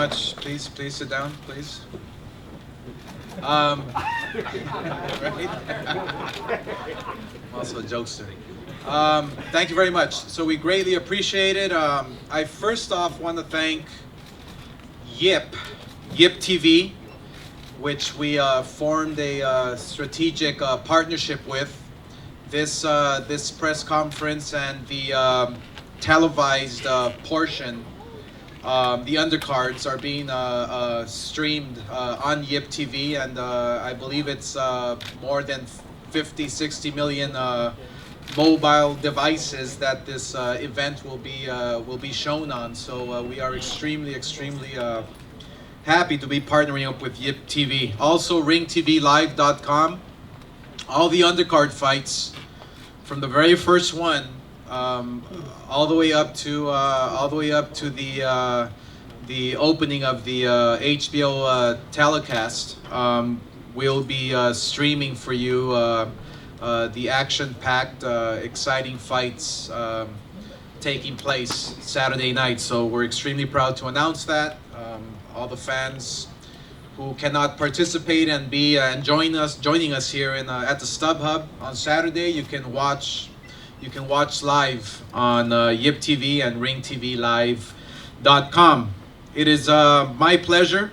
much. Please sit down, please. Right? I'm also a jokester. Thank you very much. So we greatly appreciate it. I first off want to thank Yip TV, which we formed a strategic partnership with. This press conference and the televised portion, the undercards are being streamed on Yip TV, and I believe it's more than 60 million mobile devices that this event will be shown on. So we are extremely happy to be partnering up with Yip TV. Also, ringtvlive.com. All the undercard fights, from the very first one, all the way up to the opening of the HBO telecast, will be streaming for you the action-packed, exciting fights taking place Saturday night. So we're extremely proud to announce that. All the fans who cannot participate and be joining us here in at the StubHub on Saturday, you can watch live on Yip TV and ringtvlive.com. It is my pleasure,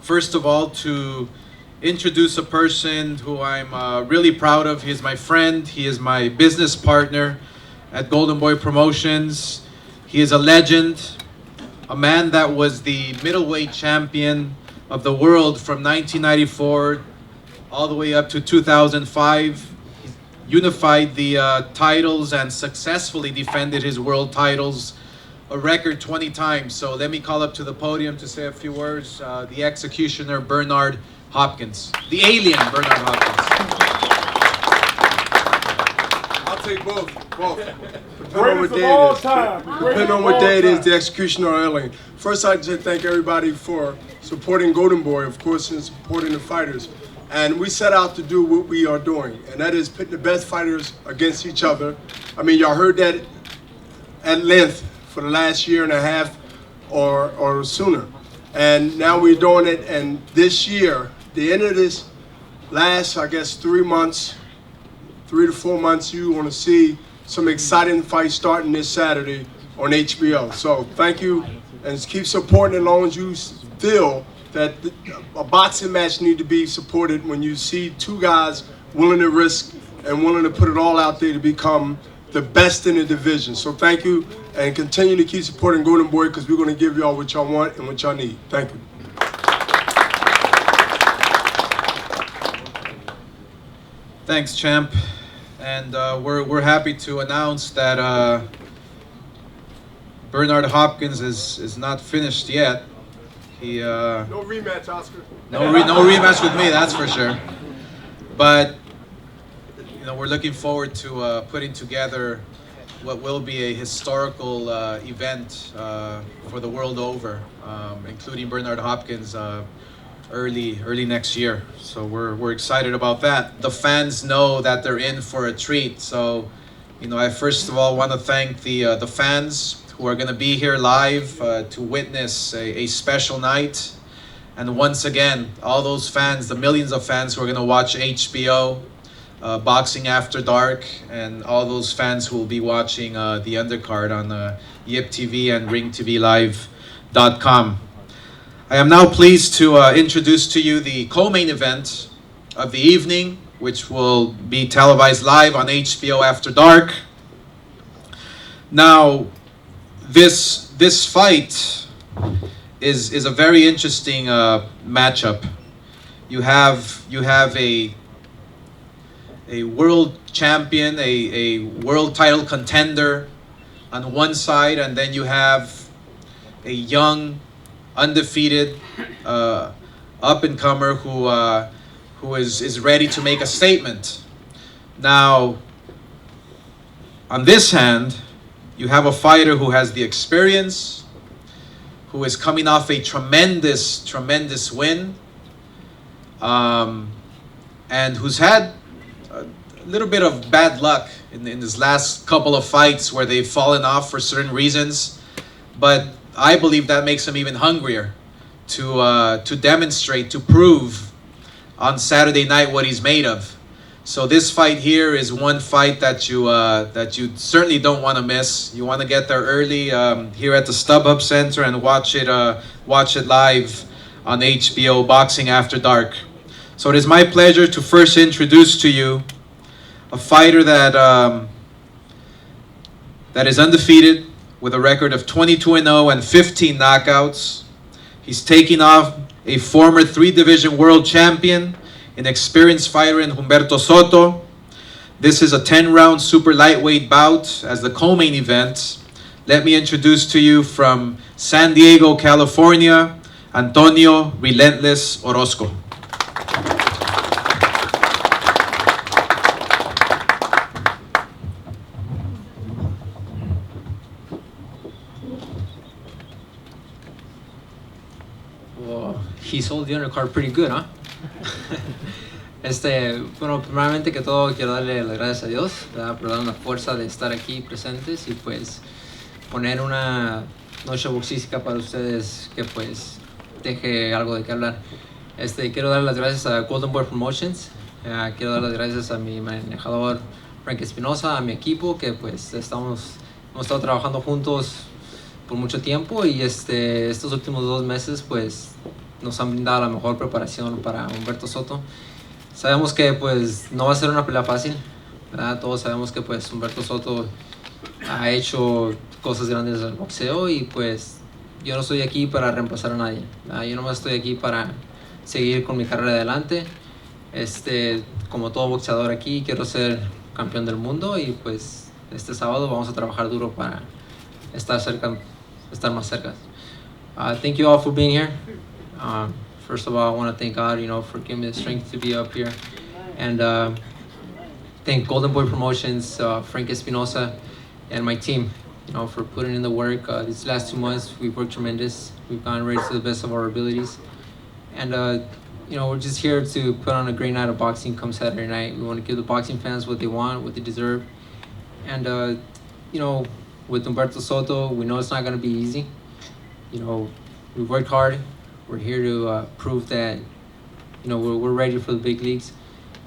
first of all, to introduce a person who I'm really proud of. He is my friend. He is my business partner at Golden Boy Promotions. He is a legend, a man that was the middleweight champion of the world from 1994 all the way up to 2005. He unified the titles and successfully defended his world titles a record 20 times. So let me call up to the podium to say a few words, the executioner Bernard Hopkins, the alien Bernard Hopkins. I'll take both. Greatest of all time. Depending on what day it is, the executioner or alien. First, I'd just thank everybody for supporting Golden Boy, of course, and supporting the fighters. And we set out to do what we are doing, and that is pit the best fighters against each other. I mean, y'all heard that at length for the last year and a half or sooner. And now we're doing it, and this year, the end of this last, I guess, 3 months, 3 to 4 months, you want to see some exciting fights starting this Saturday on HBO. So thank you, and keep supporting as long as you feel that a boxing match need to be supported when you see two guys willing to risk and willing to put it all out there to become the best in the division. So thank you, and continue to keep supporting Golden Boy, because we're going to give y'all what y'all want and what y'all need. Thank you. Thanks, champ. And we're happy to announce that Bernard Hopkins is not finished yet. He No rematch, Oscar. no rematch with me, that's for sure. But you know, we're looking forward to putting together what will be a historical event for the world over, including Bernard Hopkins early next year. So we're excited about that. The fans know that they're in for a treat. So, you know, I first of all want to thank the fans who are going to be here live to witness a special night. And once again, all those fans, the millions of fans who are going to watch HBO, Boxing After Dark, and all those fans who will be watching the undercard on Yip TV and ringtvlive.com. I am now pleased to introduce to you the co-main event of the evening, which will be televised live on HBO After Dark. Now, this fight is a very interesting matchup. You have a world champion, a world title contender on one side, and then you have a young, undefeated up-and-comer who is ready to make a statement. Now, on this hand, you have a fighter who has the experience, who is coming off a tremendous win, and who's had a little bit of bad luck in his last couple of fights where they've fallen off for certain reasons. But I believe that makes him even hungrier to demonstrate, to prove on Saturday night what he's made of. So this fight here is one fight that you certainly don't want to miss. You want to get there early here at the StubHub Center and watch it live on HBO Boxing After Dark. So it is my pleasure to first introduce to you a fighter that is undefeated with a record of 22-0 and 15 knockouts. He's taking off a former 3-division world champion, an experienced fighter in Umberto Soto. This is a 10-round super lightweight bout as the co-main event. Let me introduce to you from San Diego, California, Antonio Relentless Orozco. Well, he sold the undercard pretty good, huh? Bueno, primeramente que todo quiero darle las gracias a Dios, ¿verdad? Por darnos la fuerza de estar aquí presentes y pues poner una noche boxística para ustedes que pues deje algo de qué hablar. Quiero dar las gracias a Golden Boy Promotions, quiero dar las gracias a mi manejador Frank Espinosa, a mi equipo que pues hemos estado trabajando juntos por mucho tiempo y estos últimos 2 meses pues nos han brindado la mejor preparación para Umberto Soto. Sabemos que pues no va a ser una pelea fácil, ¿verdad? Todos sabemos que pues Umberto Soto ha hecho cosas grandes en el boxeo y pues yo no estoy aquí para reemplazar a nadie, ¿verdad? Yo nomás estoy aquí para seguir con mi carrera adelante. Como todo boxeador aquí quiero ser campeón del mundo y pues este sábado vamos a trabajar duro para estar más cerca. Thank you all for being here. First of all, I want to thank God, for giving me the strength to be up here, and thank Golden Boy Promotions, Frank Espinosa, and my team, for putting in the work. These last 2 months, we've worked tremendous. We've gone right to the best of our abilities, and we're just here to put on a great night of boxing come Saturday night. We want to give the boxing fans what they want, what they deserve, and with Umberto Soto, we know it's not going to be easy. We've worked hard. We're here to prove that, we're ready for the big leagues.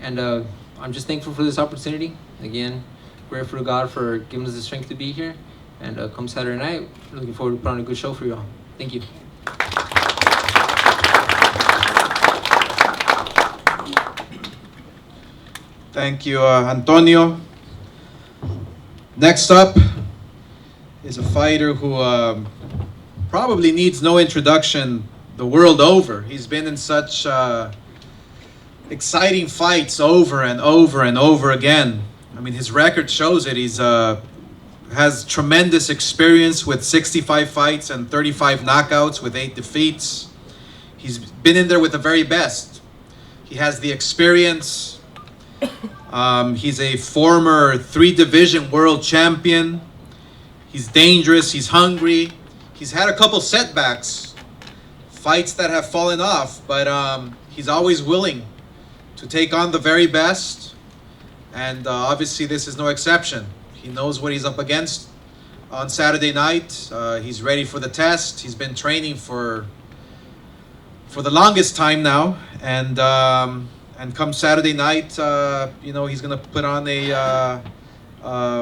And I'm just thankful for this opportunity. Again, grateful to God for giving us the strength to be here. And come Saturday night, looking forward to putting on a good show for you all. Thank you. Thank you, Antonio. Next up is a fighter who probably needs no introduction the world over. He's been in such exciting fights over and over and over again. I mean, his record shows it. He's has tremendous experience with 65 fights and 35 knockouts with 8 defeats. He's been in there with the very best. He has the experience. He's a former 3-division world champion. He's dangerous. He's hungry. He's had a couple setbacks. Fights that have fallen off, but he's always willing to take on the very best, and obviously this is no exception. He knows what he's up against on Saturday night. He's ready for the test. He's been training for the longest time now, and come Saturday night, he's gonna put on a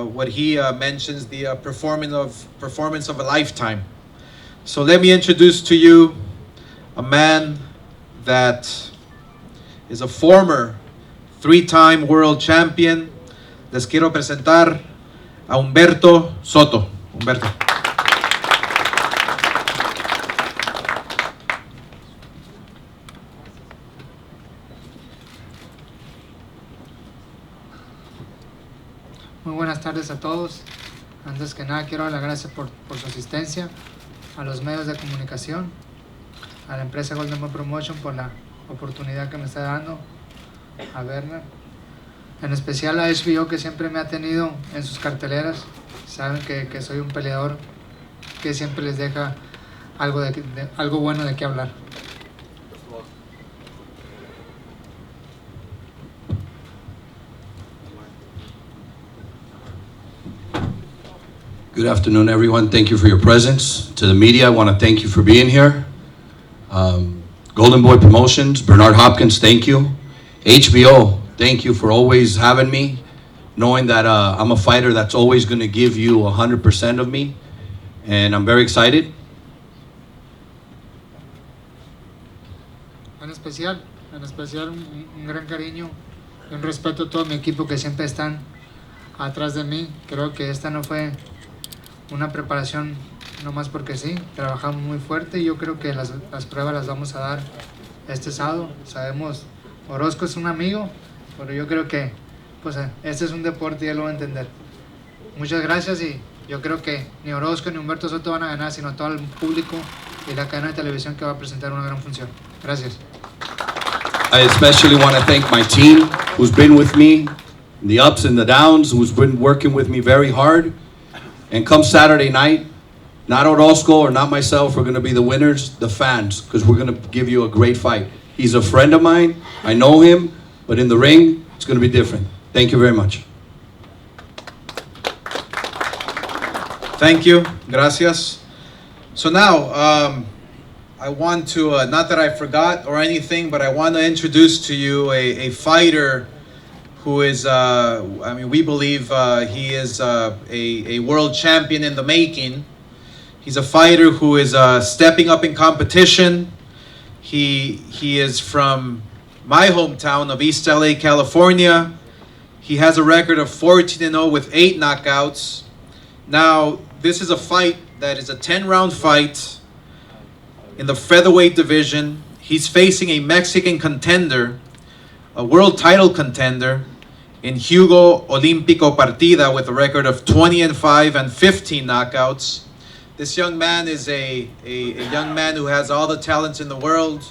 what he mentions the performance of a lifetime. So let me introduce to you a man that is a former 3-time world champion. Les quiero presentar a Umberto Soto. Umberto. Muy buenas tardes a todos. Antes que nada quiero dar las gracias por su asistencia, a los medios de comunicación, a la empresa Golden Boy Promotion por la oportunidad que me está dando, a Werner, en especial a HBO que siempre me ha tenido en sus carteleras. Saben que soy un peleador que siempre les deja algo bueno de qué hablar. Good afternoon, everyone. Thank you for your presence. To the media, I want to thank you for being here. Golden Boy Promotions, Bernard Hopkins, thank you. HBO, thank you for always having me, knowing that I'm a fighter that's always going to give you 100% of me, and I'm very excited. En especial un gran cariño y un respeto a todo mi equipo que siempre están atrás de mí. Creo que esta no fue una preparación nomás porque sí, trabajamos muy fuerte y yo creo que las pruebas las vamos a dar este sábado. Sabemos, Orozco es un amigo, pero yo creo que pues este es un deporte y él lo va a entender. Muchas gracias y yo creo que ni Orozco ni Umberto Soto van a ganar, sino todo el público y la cadena de televisión que va a presentar una gran función. Gracias. I especially want to thank my team who's been with me, the ups and the downs, who's been working with me very hard. And come Saturday night, not Orozco or not myself are going to be the winners, the fans, because we're going to give you a great fight. He's a friend of mine. I know him, but in the ring, it's going to be different. Thank you very much. Thank you. Gracias. So now, I want to, not that I forgot or anything, but I want to introduce to you a fighter who is, we believe he is a world champion in the making. He's a fighter who is stepping up in competition. He is from my hometown of East LA, California. He has a record of 14-0 with 8 knockouts. Now, this is a fight that is a 10-round fight in the featherweight division. He's facing a Mexican contender, a world title contender, in Hugo Olímpico Partida with a record of 20-5 and 15 knockouts. This young man is a young man who has all the talents in the world.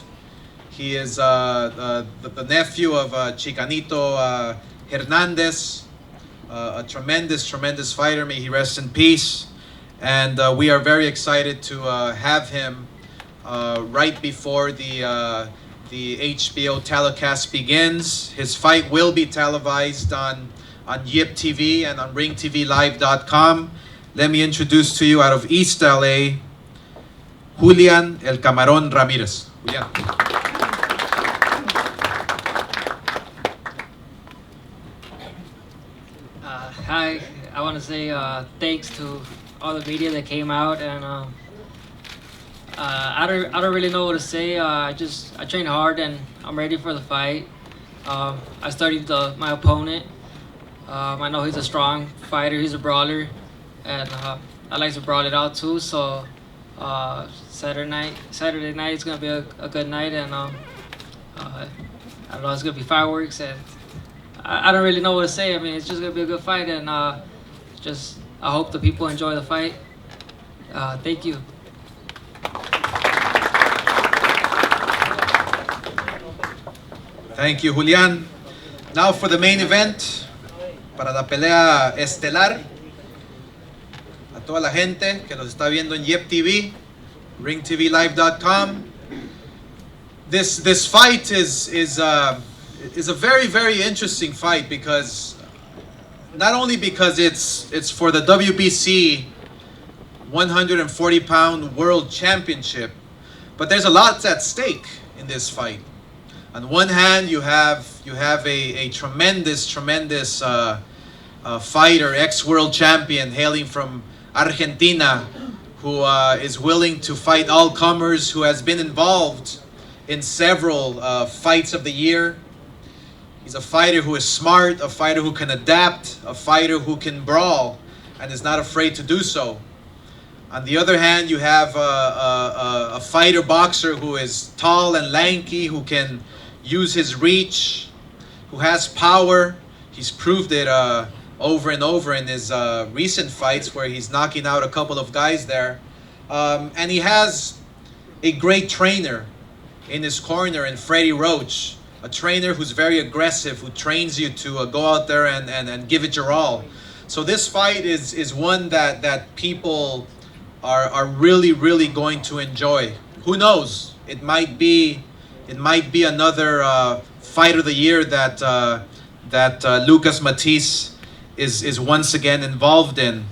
He is the nephew of Chicanito Hernandez, a tremendous fighter. May he rest in peace. And we are very excited to have him right before the HBO telecast begins. His fight will be televised on YIP TV and on ringtvlive.com. Let me introduce to you out of East LA, Julian El Camarón Ramirez. Julian. Hi, I want to say thanks to all the media that came out, and I don't really know what to say. I trained hard and I'm ready for the fight. I studied my opponent. I know he's a strong fighter. He's a brawler, and I like to brawl it out too. So Saturday night is gonna be a good night, and I don't know, it's gonna be fireworks, and I don't really know what to say. I mean, it's just gonna be a good fight, and I hope the people enjoy the fight. Thank you. Thank you, Julian. Now for the main event, para la pelea estelar. A toda la gente que los está viendo en YIP TV, ringtvlive.com. This fight is a very interesting fight, because not only because it's for the WBC 140-pound World Championship, but there's a lot at stake in this fight. On one hand, you have a tremendous fighter, ex-world champion hailing from Argentina, who is willing to fight all comers, who has been involved in several fights of the year. He's a fighter who is smart, a fighter who can adapt, a fighter who can brawl, and is not afraid to do so. On the other hand, you have a fighter boxer who is tall and lanky, who can use his reach, who has power. He's proved it over and over in his recent fights, where he's knocking out a couple of guys there. And he has a great trainer in his corner, in Freddie Roach, a trainer who's very aggressive, who trains you to go out there and give it your all. So this fight is one that people are really going to enjoy. Who knows? It might be another fight of the year that Lucas Matthysse is once again involved in.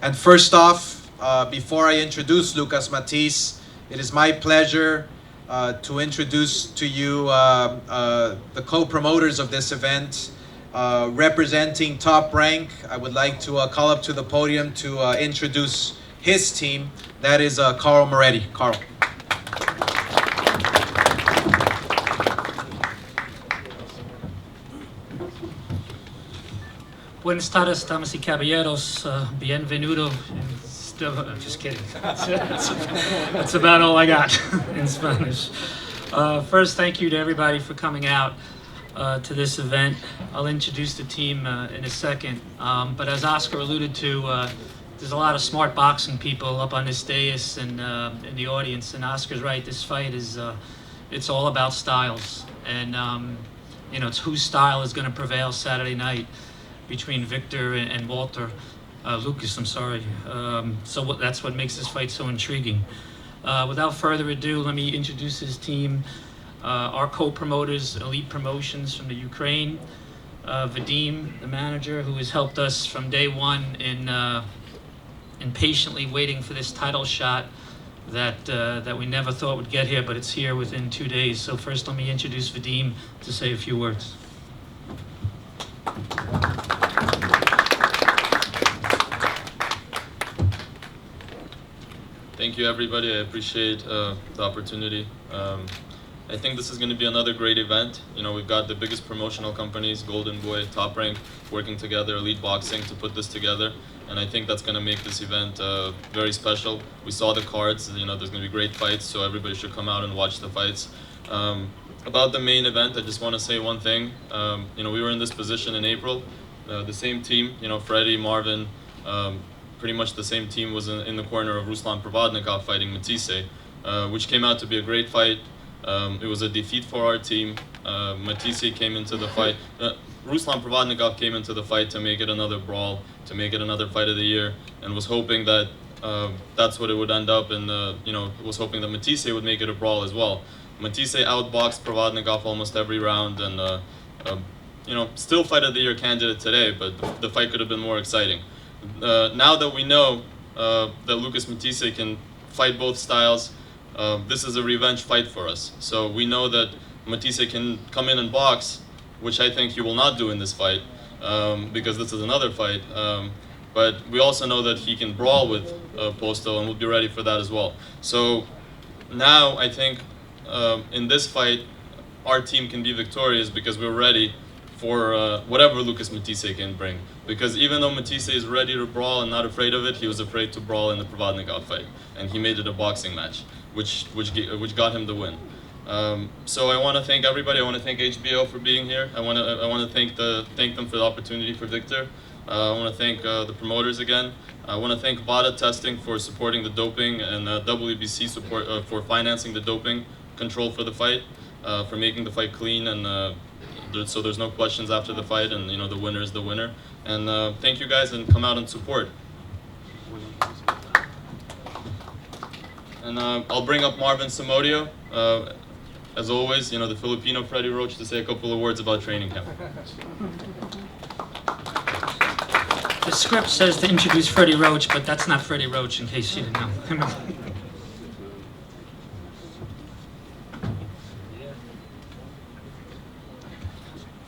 And first off, before I introduce Lucas Matthysse, it is my pleasure to introduce to you the co-promoters of this event. Representing Top Rank, I would like to call up to the podium to introduce his team. That is Carl Moretti. Carl. Buenas tardes, damas y caballeros. Bienvenido. I'm just kidding. That's about all I got in Spanish. First, thank you to everybody for coming out to this event. I'll introduce the team in a second. But as Oscar alluded to, there's a lot of smart boxing people up on this dais and in the audience. And Oscar's right. This fight is it's all about styles, and you know, it's whose style is going to prevail Saturday night between Viktor and Lucas, I'm sorry. So that's what makes this fight so intriguing. Without further ado, let me introduce his team. Our co-promoters, Elite Promotions from the Ukraine. Vadim, the manager, who has helped us from day one in patiently waiting for this title shot that we never thought would get here, but it's here within 2 days. So first, let me introduce Vadim to say a few words. Thank you, everybody. I appreciate the opportunity. I think this is going to be another great event. You know, we've got the biggest promotional companies, Golden Boy, Top Rank, working together, Elite Boxing, to put this together. And I think that's going to make this event very special. We saw the cards. You know, there's going to be great fights, so everybody should come out and watch the fights. About the main event, I just want to say one thing. You know, we were in this position in April. The same team, you know, Freddie, Marvin, pretty much the same team was in the corner of Ruslan Provodnikov fighting Matthysse, which came out to be a great fight. It was a defeat for our team. Matthysse came into the fight. Ruslan Provodnikov came into the fight to make it another brawl, to make it another fight of the year, and was hoping that that's what it would end up, and you know, was hoping that Matthysse would make it a brawl as well. Matthysse outboxed Provodnikov almost every round, and you know, still fight of the year candidate today, but the fight could have been more exciting. Now that we know that Lucas Matthysse can fight both styles, this is a revenge fight for us. So we know that Matthysse can come in and box, which I think he will not do in this fight, because this is another fight. But we also know that he can brawl with Postol, and we'll be ready for that as well. So now I think in this fight, our team can be victorious because we're ready for whatever Lucas Matthysse can bring. Because even though Matthysse is ready to brawl and not afraid of it, he was afraid to brawl in the Provodnikov fight, and he made it a boxing match, which got him the win. So I want to thank everybody. I want to thank HBO for being here. I want to thank them for the opportunity for Viktor. I want to thank the promoters again. I want to thank BADA Testing for supporting the doping, and WBC support for financing the doping control for the fight, for making the fight clean, and so there's no questions after the fight, and you know, the winner is the winner. And thank you guys, and come out and support. And I'll bring up Marvin Samodio, as always, you know, the Filipino Freddie Roach, to say a couple of words about training camp. The script says to introduce Freddie Roach, but that's not Freddie Roach, in case you didn't know.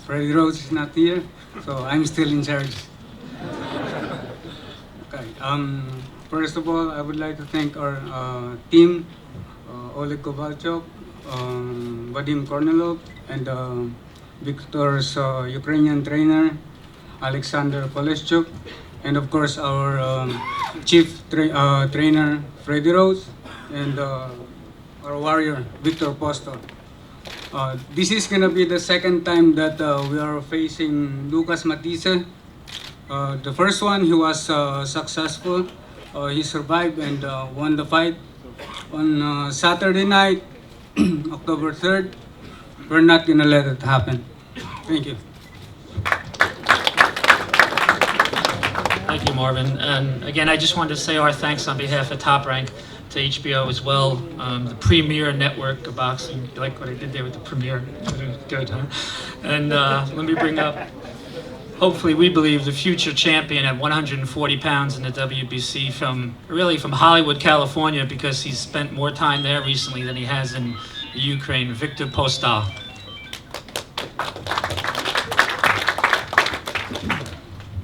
Freddie Roach is not here, so I'm still in charge. Okay. First of all, I would like to thank our team, Oleg Kovalchuk, Vadim Kornilov, and Viktor's Ukrainian trainer, Alexander Koleschuk, and of course our chief trainer, Freddie Roach, and our warrior, Viktor Postol. This is going to be the second time that we are facing Lucas Matthysse. The first one, he was successful. He survived and won the fight. On Saturday night, October 3rd, we're not going to let it happen. Thank you. Thank you, Marvin. And again, I just wanted to say our thanks on behalf of Top Rank to HBO as well, the premier network of boxing. You like what I did there with the premier? Good, huh? And let me bring up hopefully we believe the future champion at 140 pounds in the WBC from Hollywood, California, because he's spent more time there recently than he has in Ukraine, Viktor Postol.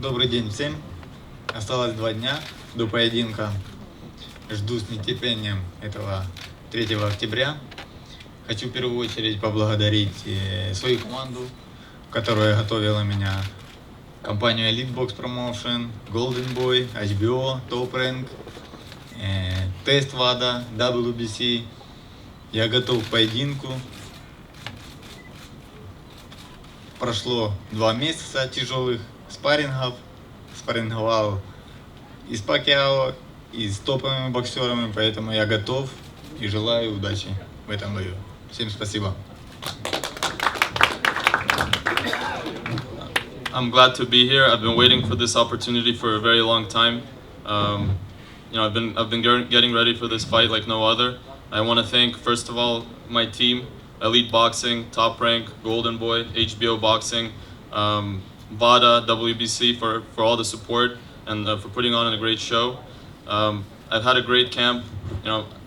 Добрый день всем. Осталось 2 дня до поединка. Жду с нетерпением этого 3 октября. Хочу в первую очередь поблагодарить свою команду, которая готовила меня, компанию Elite Box Promotion, Golden Boy, HBO, Top Rank, Тест ВАДА, WBC. Я готов к поединку. Прошло 2 месяца тяжелых спаррингов. Спарринговал и с Пакьяо, и с топовыми боксерами, поэтому я готов и желаю удачи в этом бою. Всем спасибо. I'm glad to be here. I've been waiting for this opportunity for a very long time. I've been getting ready for this fight like no other. I want to thank, first of all, my team, Elite Boxing, Top Rank, Golden Boy, HBO Boxing, VADA, WBC for all the support and for putting on a great show. I've had a great camp.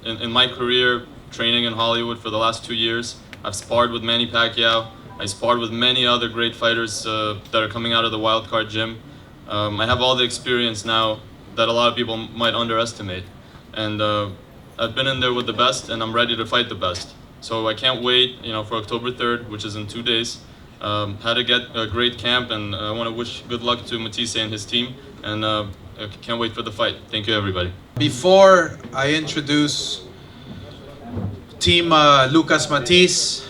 In my career, training in Hollywood for the last 2 years, I've sparred with Manny Pacquiao. I sparred with many other great fighters that are coming out of the Wildcard gym. I have all the experience now that a lot of people might underestimate. And I've been in there with the best, and I'm ready to fight the best. So I can't wait, for October 3rd, which is in 2 days. Had to get a great camp, and I want to wish good luck to Matthysse and his team, and I can't wait for the fight. Thank you, everybody. Before I introduce Team Lucas Matthysse,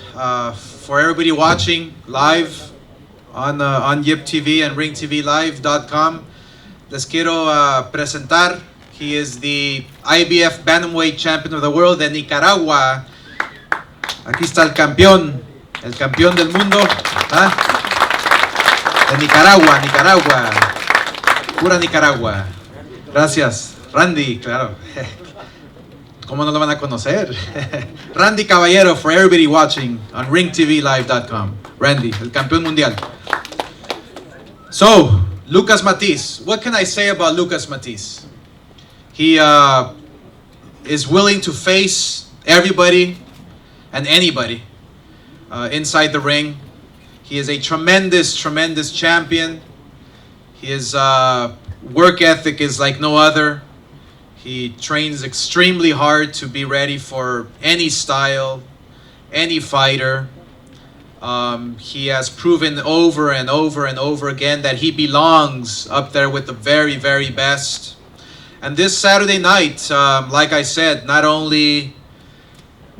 for everybody watching live on Yip TV and ringtvlive.com, les quiero presentar. He is the IBF Bantamweight Champion of the World de Nicaragua. Aquí está el campeón del mundo. De Nicaragua. Pura Nicaragua. Gracias. Randy, claro. ¿Cómo no lo van a conocer? Randy Caballero, for everybody watching on ringtvlive.com. Randy, el campeón mundial. So, Lucas Matthysse. What can I say about Lucas Matthysse? He is willing to face everybody and anybody inside the ring. He is a tremendous champion. His work ethic is like no other. He trains extremely hard to be ready for any style, any fighter. He has proven over and over again that he belongs up there with the very best. And this Saturday night, like I said, not only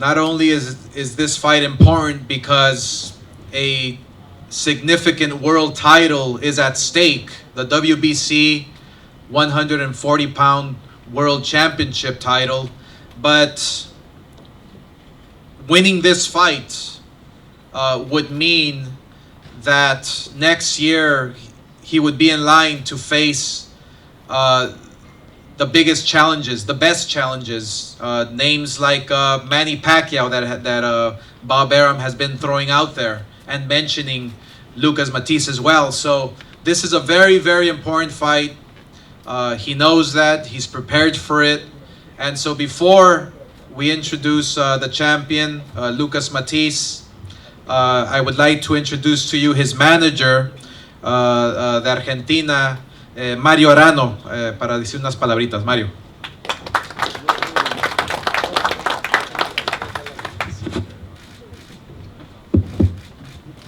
is this fight important because a significant world title is at stake, the WBC 140-pound World Championship title, but winning this fight would mean that next year he would be in line to face the biggest challenges, the best challenges, names like Manny Pacquiao that Bob Arum has been throwing out there, and mentioning Lucas Matthysse as well. So this is a very important fight. He knows that, he's prepared for it. And so before we introduce the champion, Lucas Matthysse, I would like to introduce to you his manager de Argentina, Mario Arano, para decir unas palabritas. Mario.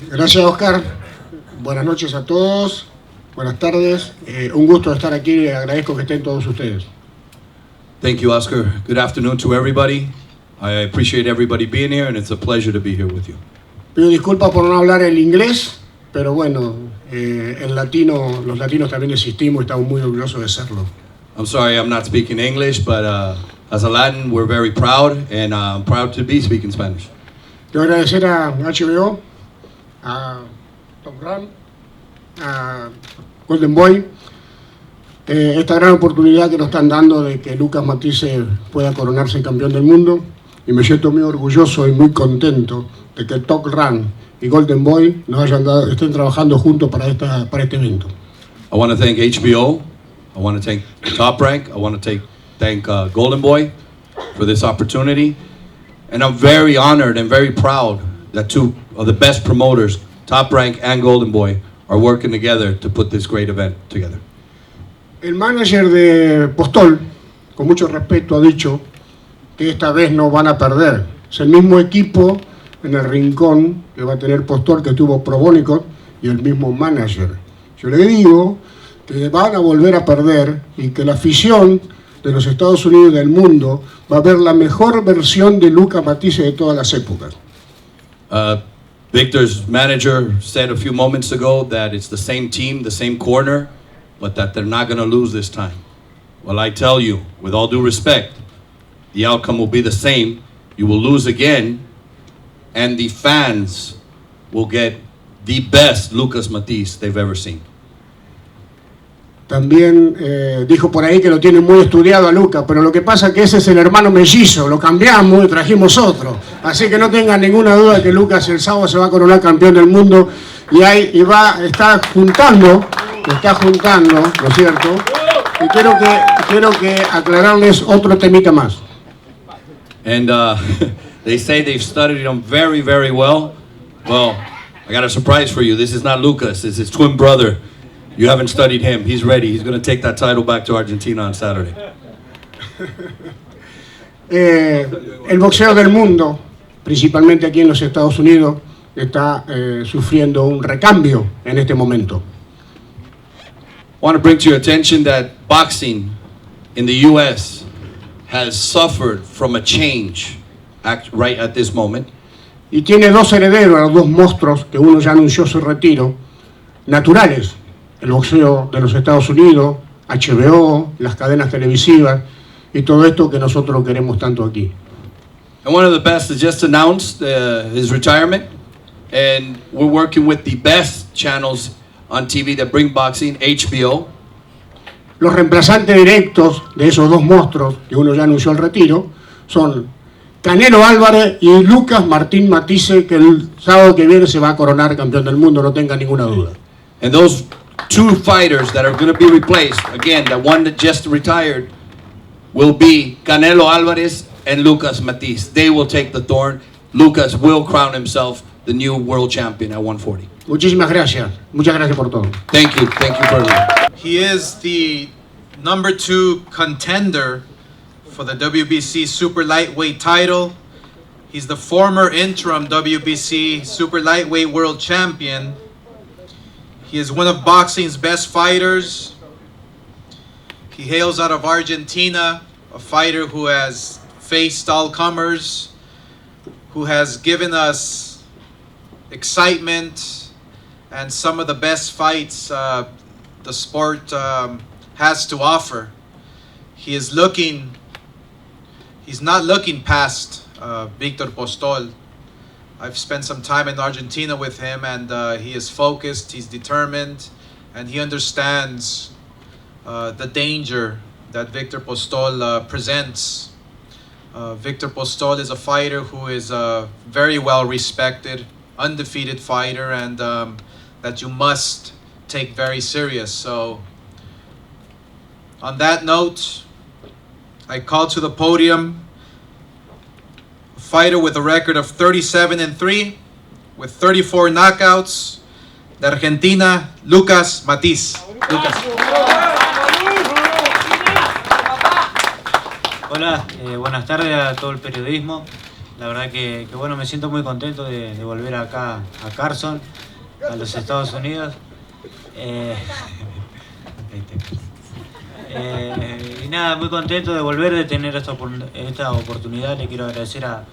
Gracias, Oscar. Buenas noches a todos. Buenas tardes. Un gusto estar aquí y agradezco que estén todos ustedes. Thank you, Oscar. Good afternoon to everybody. I appreciate everybody being here, and it's a pleasure to be here with you. Pido disculpas por no hablar el inglés, pero bueno, en latino, los latinos también existimos y estamos muy orgullosos de serlo. I'm sorry I'm not speaking English, but as a Latin, we're very proud, and I'm proud to be speaking Spanish. Quiero agradecer a HBO, a Top Rank, a Golden Boy, esta gran oportunidad que nos están dando de que Lucas Matthysse pueda coronarse campeón del mundo, y me siento muy orgulloso y muy contento de que Top Rank y Golden Boy estén trabajando juntos para este evento. I want to thank HBO. I want to thank Top Rank. I want to thank Golden Boy for this opportunity. And I'm very honored and very proud that two of the best promoters, Top Rank and Golden Boy, are working together to put this great event together. El manager de Postol, con mucho respeto, ha dicho que esta vez no van a perder. Es el mismo equipo en el rincón que va a tener Postol que tuvo Probónicos y el mismo manager. Yo le digo que van a volver a perder y que la afición de los Estados Unidos y del mundo va a ver la mejor versión de Lucas Matthysse de todas las épocas. Victor's manager said a few moments ago that it's the same team, the same corner, but that they're not going to lose this time. Well, I tell you, with all due respect, the outcome will be the same. You will lose again, and the fans will get the best Lucas Matthysse they've ever seen. También dijo por ahí que lo tiene muy estudiado a Lucas, pero lo que pasa es que ese es el hermano mellizo, lo cambiamos y trajimos otro. Así que no tengan ninguna duda que Lucas el sábado se va a coronar campeón del mundo está juntando, ¿no es cierto? Y quiero que aclararles otro temita más. And they say they've studied him very, very well. Well, I got a surprise for you. This is not Lucas, it's his twin brother. You haven't studied him. He's ready. He's going to take that title back to Argentina on Saturday. El boxeo del mundo, principalmente aquí en los Estados Unidos, está sufriendo un recambio en este momento. I want to bring to your attention that boxing in the U.S. has suffered from a change right at this moment. Y tiene dos herederos, dos monstruos, que uno ya anunció su retiro, naturales. El boxeo de los Estados Unidos, HBO, las cadenas televisivas y todo esto que nosotros queremos tanto aquí. And one of the best has just announced his retirement, and we're working with the best channels on TV that bring boxing, HBO. Los reemplazantes directos de esos dos monstruos, que uno ya anunció el retiro, son Canelo Álvarez y Lucas Matthysse, que el sábado que viene se va a coronar campeón del mundo, no tenga ninguna duda. And those two fighters that are going to be replaced, again, the one that just retired, will be Canelo Álvarez and Lucas Matthysse. They will take the thorn. Lucas will crown himself the new world champion at 140. Muchísimas gracias. Muchas gracias por todo. Thank you for that. He is the number 2 contender for the WBC Super Lightweight title. He's the former interim WBC Super Lightweight World Champion. He is one of boxing's best fighters. He hails out of Argentina, a fighter who has faced all comers, who has given us excitement and some of the best fights the sport has to offer. He's not looking past Viktor Postol. I've spent some time in Argentina with him, and he is focused, he's determined, and he understands the danger that Viktor Postol presents. Viktor Postol is a fighter who is very well respected, undefeated fighter, and that you must take very serious. So, on that note, I call to the podium fighter with a record of 37-3, with 34 knockouts, de Argentina, Lucas Matthysse. Lucas. Hola, buenas tardes a todo el periodismo. La verdad que bueno, me siento muy contento de volver acá a Carson, a los Estados Unidos. Y nada, muy contento de volver, de tener esta oportunidad. Le quiero agradecer a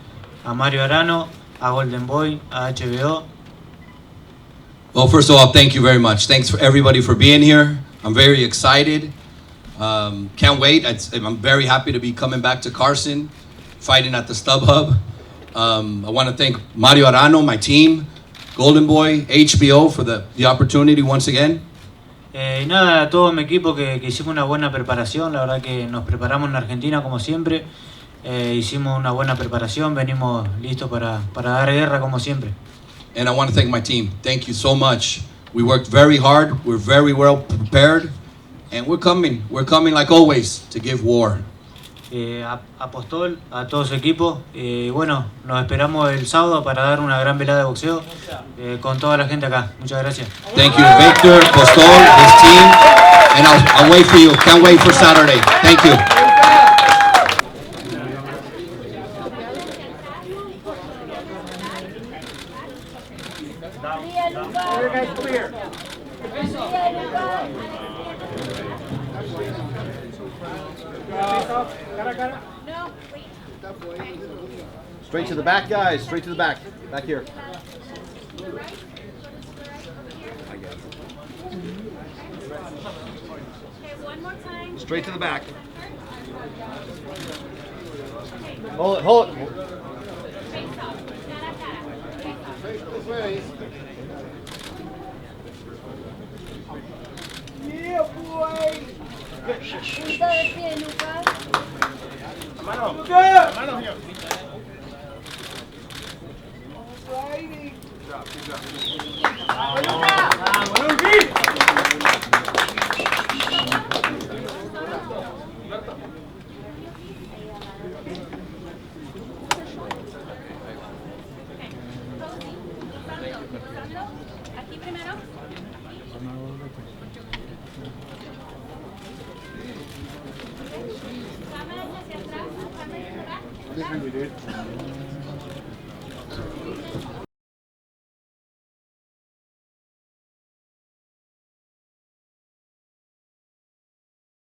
Mario Arano, a Golden Boy, a HBO. Well, first of all, thank you very much. Thanks for everybody for being here. I'm very excited. Can't wait. I'm very happy to be coming back to Carson, fighting at the StubHub. I want to thank Mario Arano, my team, Golden Boy, HBO for the opportunity once again. Y nada, a todo mi equipo que hicimos una buena preparación. La verdad que nos preparamos en Argentina como siempre. Hicimos una buena preparación, venimos listos para dar guerra como siempre. and I want to thank my team. Thank you so much. We worked very hard. We're very well prepared, and we're coming like always to give war. A Postol, a todo su equipo. Bueno, nos esperamos el sábado para dar una gran velada de boxeo con toda la gente acá. Muchas gracias. Thank you, Viktor Postol, his team, and I'll wait for you. Can't wait for Saturday. Thank you. Straight to the back, guys. Straight to the back. Back here. One more time. Straight to the back. Hold it, hold it. Yeah, boy. Punta de pie, Lucas. Mano, mano here. Aquí primero. Cámaras hacia atrás, cámaras hacia atrás.